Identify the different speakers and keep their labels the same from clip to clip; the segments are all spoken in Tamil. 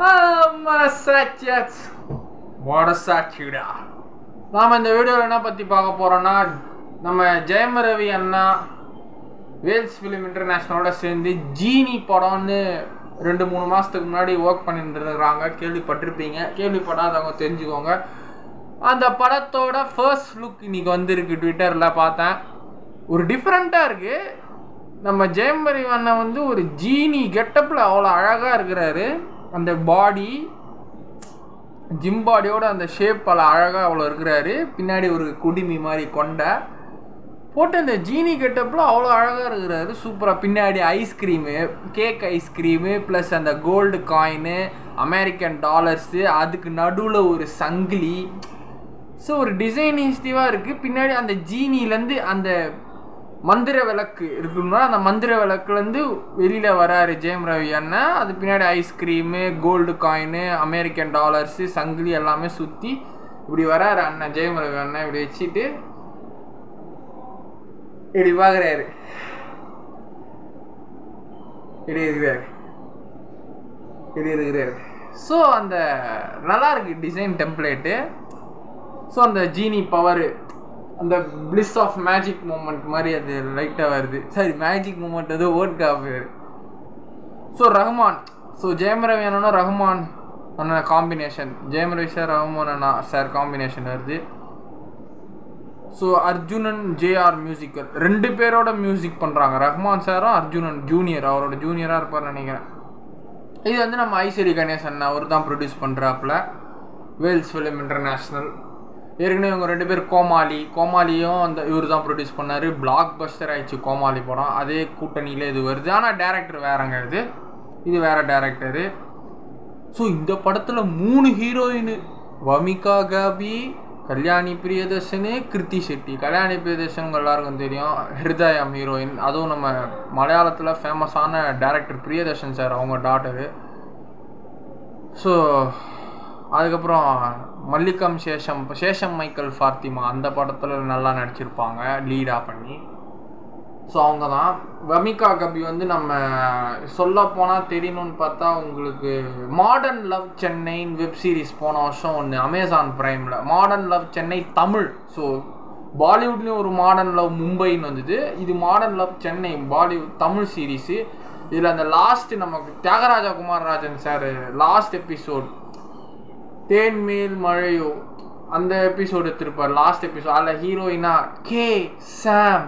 Speaker 1: நாம் இந்த வீடியோவில் என்ன பற்றி பார்க்க போகிறோன்னா, நம்ம ஜெயம் ரவி அண்ணா வேல்ஸ் ஃபிலிம் இன்டர்நேஷ்னலோட சேர்ந்து ஜீனி படம்னு 2-3 மாதத்துக்கு முன்னாடி ஒர்க் பண்ணிட்டு இருக்கிறாங்க. கேள்விப்பட்டிருப்பீங்க, கேள்விப்படாதவங்க தெரிஞ்சுக்கோங்க. அந்த படத்தோட ஃபர்ஸ்ட் லுக் இன்னைக்கு வந்துருக்கு. ட்விட்டரில் பார்த்தேன், ஒரு டிஃப்ரெண்ட்டாக இருக்குது. நம்ம ஜெயம் ரவி அண்ணா வந்து ஒரு ஜீனி கெட்டப்பில் அவ்வளோ அழகாக இருக்கிறாரு. அந்த பாடி, ஜிம் பாடியோட அந்த ஷேப் பல அழகாக அவ்வளோ இருக்கிறாரு. பின்னாடி ஒரு குடிமி மாதிரி கொண்ட போட்டு அந்த ஜீனி கெட்டப்பில் அவ்வளோ அழகாக இருக்கிறாரு. சூப்பராக பின்னாடி ஐஸ்கிரீமு, கேக் ஐஸ்கிரீமு ப்ளஸ் அந்த கோல்டு காயினு, அமெரிக்கன் டாலர்ஸு, அதுக்கு நடுவில் ஒரு சங்கிலி. ஸோ ஒரு டிசைனிஸ்டிவாக இருக்குது. பின்னாடி அந்த ஜீனிலேருந்து அந்த மந்திர விளக்கு இருக்குன்னா, அந்த மந்திர விளக்குலேருந்து வெளியில் வராரு ஜெயம் ரவி அண்ணா. அது பின்னாடி ice cream, gold coin, American dollars, சங்கிலி எல்லாமே சுற்றி இப்படி வராரு அண்ணன். ஜெயம் ரவி அண்ணன் இப்படி வச்சுட்டு இப்படி பார்க்குறாரு, இப்படி இருக்கிறாரு. ஸோ அந்த நல்லா இருக்கு டிசைன் டெம்ப்ளேட்டு. ஸோ அந்த ஜீனி பவரு, அந்த பிளிஸ் ஆஃப் மேஜிக் மூமெண்ட் மாதிரி அது லைட்டாக வருது. சரி, மேஜிக் மூமெண்ட் அது ஓட் ஆஃப். ஸோ ரஹ்மான், ஸோ ஜெயம் ரவி அண்ணா ரஹ்மான் அண்ணா காம்பினேஷன், ஜெயம் ரவி சார் ரஹ்மான் அண்ணா சார் காம்பினேஷன் வருது. ஸோ அர்ஜுனன் ஜேஆர் மியூசிக்கல் 2 பேரோட மியூசிக் பண்ணுறாங்க. ரஹ்மான் சாரும் அர்ஜுனன் ஜூனியர், அவரோட ஜூனியராக இருப்பார்னு நினைக்கிறேன். இது வந்து நம்ம ஐஸ்வரி கணேசன் அவர் தான் ப்ரொடியூஸ் பண்ணுறாப்புல, வேல்ஸ் ஃபிலிம் இன்டர்நேஷ்னல். ஏற்கனவே இவங்க 2 பேர் கோமாளியும் அந்த இவர் தான் ப்ரொடியூஸ் பண்ணார். பிளாக் பஸ்டர் ஆயிடுச்சு கோமாளி படம். அதே கூட்டணியில் இது வருது. ஆனால் டேரக்டர் வேறங்க, இது வேறு டேரக்டரு. ஸோ இந்த படத்தில் 3 ஹீரோயின், வமிகா காபி, கல்யாணி பிரியதர்ஷனு, கிருத்தி ஷெட்டி. கல்யாணி பிரியதர்ஷன் உங்கள் எல்லாருக்கும் தெரியும், ஹிருதயம் ஹீரோயின். அதுவும் நம்ம மலையாளத்தில் ஃபேமஸான டேரக்டர் பிரியதர்ஷன் சார் அவங்க டாட்டரு. ஸோ அதுக்கப்புறம் மல்லிகம் சேஷம் மைக்கேல் ஃபாத்திமா அந்த படத்தில் நல்லா நடிச்சிருப்பாங்க லீடாக பண்ணி. ஸோ அவங்க தான். வமிகா கபி வந்து நம்ம சொல்ல போனால் தெரியணும்னு பார்த்தா உங்களுக்கு மாடர்ன் லவ் சென்னைன்னு வெப் சீரிஸ் போன வருஷம் ஒன்று அமேசான் ப்ரைமில், modern love Chennai Tamil. So பாலிவுட்லேயும் ஒரு மாடர்ன் லவ் மும்பைன்னு வந்தது. இது modern love Chennai Bollywood Tamil series. இதில் அந்த லாஸ்ட்டு நமக்கு Thiagaraja Kumararajan sir last episode தேன்மேல் மழையோ அந்த எபிசோடு எடுத்திருப்பார். லாஸ்ட் எபிசோட் அதில் ஹீரோயினா கே சாம்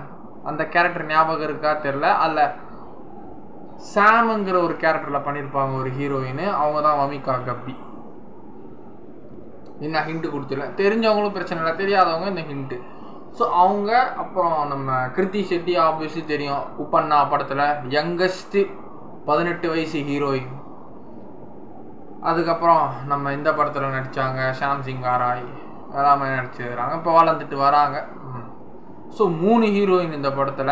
Speaker 1: அந்த கேரக்டர் ஞாபகம் இருக்கா தெரில. அதில் சாமுங்கிற ஒரு கேரக்டரில் பண்ணியிருப்பாங்க ஒரு ஹீரோயின். அவங்க தான் வமிகா கபி. என்ன ஹிண்ட்டு கொடுத்துருவேன், தெரிஞ்சவங்களும் பிரச்சனை இல்லை, தெரியாதவங்க இந்த ஹிண்ட்டு. ஸோ அவங்க. அப்புறம் நம்ம கிருத்தி ஷெட்டி ஆப்வியஸ்லி தெரியும், உப்பண்ணா படத்தில் யங்கஸ்ட்டு 18 வயசு ஹீரோயின். அதுக்கப்புறம் நம்ம இந்த படத்தில் நடித்தாங்க ஷாம் சிங் ஆராய் எல்லாமே நடிச்சிருக்கிறாங்க. இப்போ வளர்ந்துட்டு வராங்க. ஸோ 3 ஹீரோயின் இந்த படத்தில்.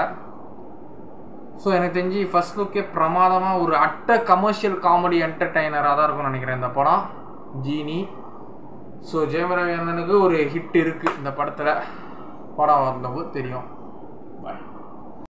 Speaker 1: ஸோ எனக்கு தெரிஞ்சு ஃபர்ஸ்ட் லுக்கே பிரமாதமாக ஒரு கமர்ஷியல் காமெடி என்டர்டெய்னராக தான் இருக்கும்னு நினைக்கிறேன் இந்த படம் ஜீனி. ஸோ ஜெயம் ரவி அண்ணனுக்கு ஒரு ஹிட் இருக்குது இந்த படத்தில். படம் வந்தபோது தெரியும்.